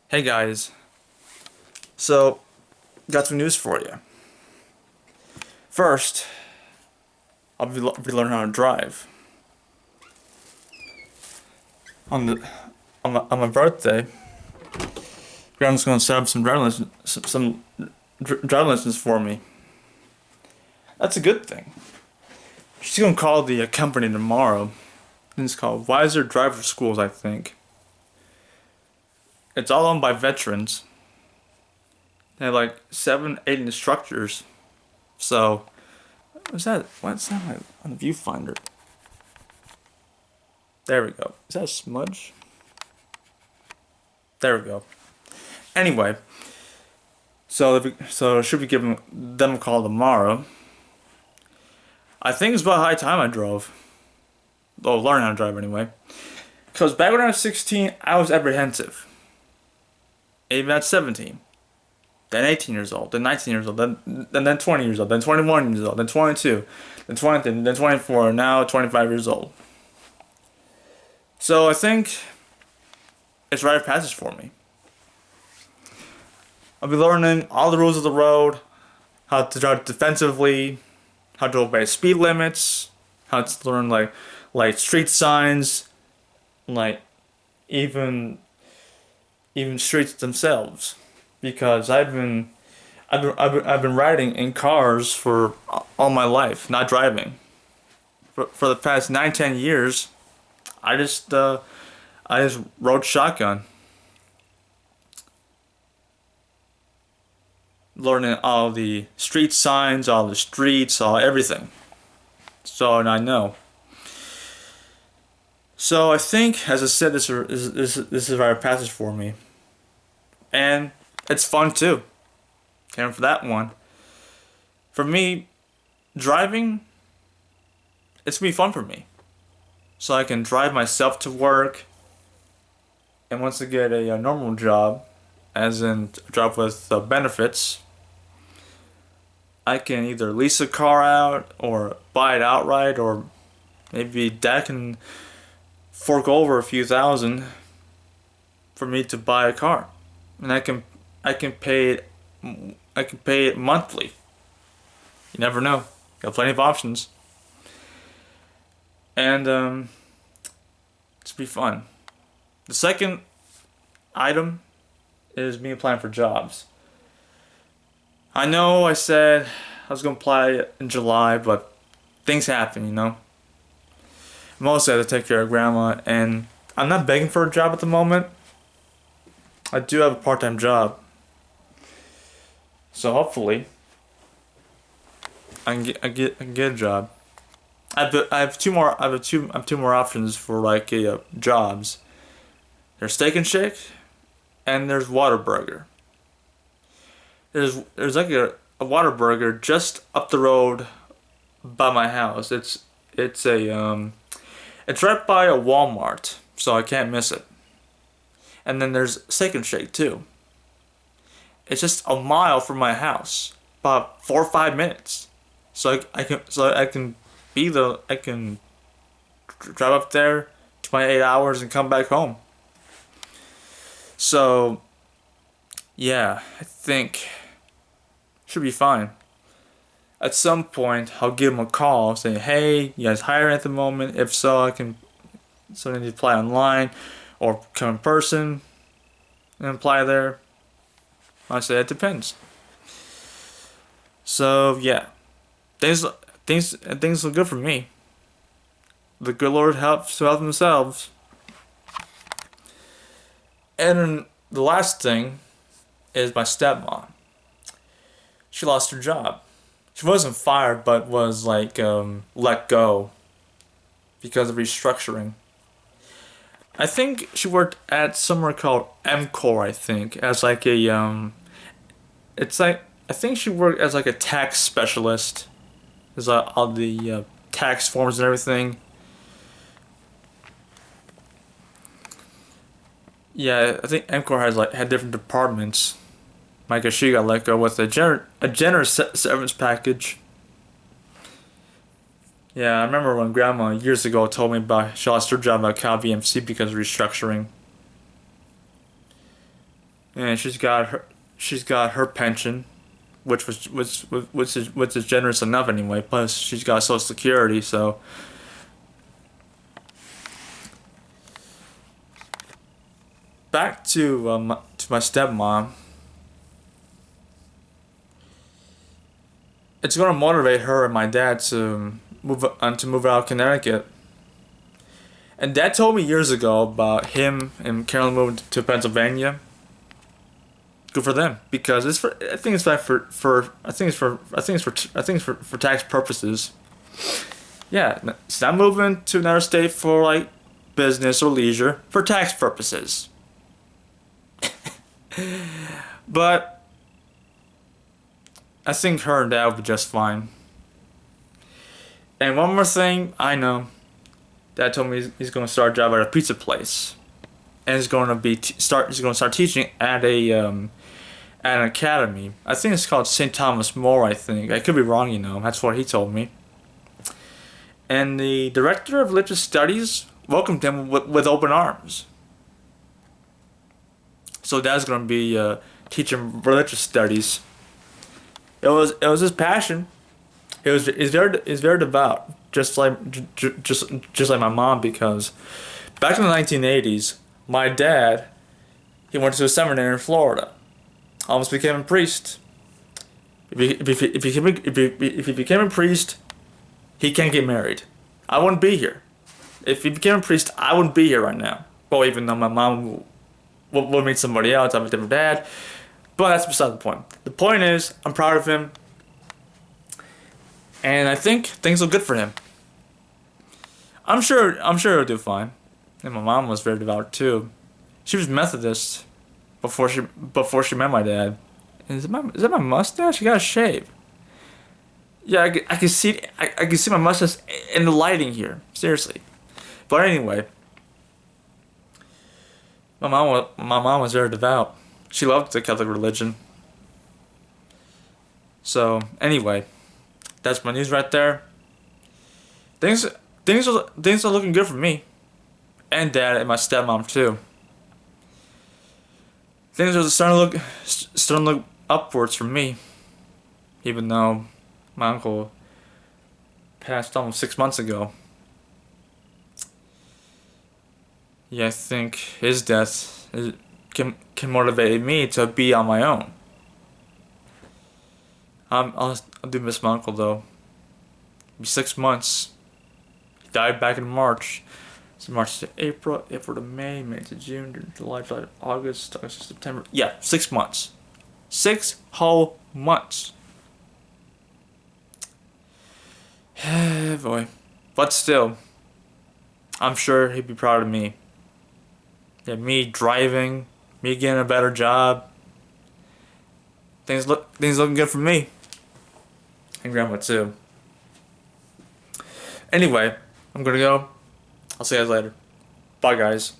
Hey guys, so got some news for you. First, I'll be learning how to drive. On the on my birthday, Grandma's gonna set up some driving lessons for me. That's a good thing. She's gonna call the company tomorrow. And it's called Wiser Driver Schools, I think. It's all owned by veterans. They have like 7, 8 instructors. So, what's that? What's that like on the viewfinder? There we go. Is that a smudge? There we go. Anyway, so I should be giving them a call tomorrow. I think it's about high time I drove. Oh, learn how to drive anyway. Because back when I was 16, I was apprehensive. Even at 17. Then 18 years old. Then 19 years old. Then 20 years old. Then 21 years old. Then 22. Then 20. Then 24. Now 25 years old. So I think it's rite of passage for me. I'll be learning all the rules of the road, how to drive defensively, how to obey speed limits, how to learn like street signs, like even streets themselves, because I've been riding in cars for all my life, not driving. For the past 9, 10 years, I just rode shotgun, learning all the street signs, all the streets, all everything. So and I know. So I think, as I said, this is a rite of passage for me, and it's fun too. And for that one, for me, driving, it's gonna be fun for me. So I can drive myself to work, and once I get a normal job, as in a job with benefits, I can either lease a car out or buy it outright, or maybe Dad can fork over a few thousand for me to buy a car, and I can pay it monthly. You never know. Got plenty of options, and it's be fun. The second item is me applying for jobs. I know I said I was gonna apply in July, but things happen, you know. Mostly I have to take care of Grandma, and I'm not begging for a job at the moment. I do have a part-time job, so hopefully I can get a job. I have two more options for like jobs. There's Steak and Shake, and there's Whataburger. There's like a Whataburger just up the road by my house. It's right by a Walmart, so I can't miss it. And then there's Steak and Shake too. It's just a mile from my house, about 4 or 5 minutes. So I can drive up there to my 8 hours and come back home. So yeah, I think should be fine. At some point, I'll give them a call saying, "Hey, you guys hiring at the moment? If so, I need to apply online or come in person and apply there." I say it depends. So yeah, things look good for me. The good Lord helps to help themselves. And then the last thing is my stepmom. She lost her job. She wasn't fired, but was like let go because of restructuring. I think she worked at somewhere called MCore, I think, as like a it's like, I think she worked as like a tax specialist. There's all the tax forms and everything. Yeah, I think MCore had different departments. Like she got let go with a generous severance package. Yeah, I remember when Grandma years ago told me about she lost her job at Cal BMC because of restructuring. and she's got her pension, which is generous enough anyway. Plus, she's got Social Security, so. Back to my stepmom. It's gonna motivate her and my dad to move out of Connecticut. And Dad told me years ago about him and Carolyn moving to Pennsylvania. Good for them, because it's for I think it's for tax purposes. Yeah, it's not moving to another state for like business or leisure, for tax purposes. But I think her and Dad will be just fine. And one more thing, I know. Dad told me he's going to start a job at a pizza place, and he's going to he's going to start teaching at an academy. I think it's called St. Thomas More. I think I could be wrong. That's what he told me. And the director of religious studies welcomed him with open arms. So Dad's going to be teaching religious studies. It was his passion. He's very devout, just like my mom. Because back in the 1980s, my dad, he went to a seminary in Florida, almost became a priest. If he became a priest, he can't get married. I wouldn't be here. If he became a priest, I wouldn't be here right now. Well, even though my mom would meet somebody else, I have a different dad. But that's beside the point. The point is, I'm proud of him. And I think things look good for him. I'm sure he'll do fine. And my mom was very devout too. She was Methodist before she met my dad. And is that my mustache? I gotta shave. Yeah, I can see my mustache in the lighting here. Seriously. But anyway, my mom was very devout. She loved the Catholic religion. So anyway, that's my news right there. Things are looking good for me, and Dad and my stepmom too. Things are starting to look upwards for me, even though my uncle passed almost 6 months ago. Yeah, I think his death can motivate me to be on my own. I do miss my uncle though. It'll be 6 months. He died back in March. So March to April, April to May, May to June, July to August, August to September. Yeah, 6 months. 6 whole months. Boy. But still, I'm sure he'd be proud of me. Yeah, me driving, me getting a better job. Things looking good for me. And Grandma too. Anyway, I'm gonna go. I'll see you guys later. Bye guys.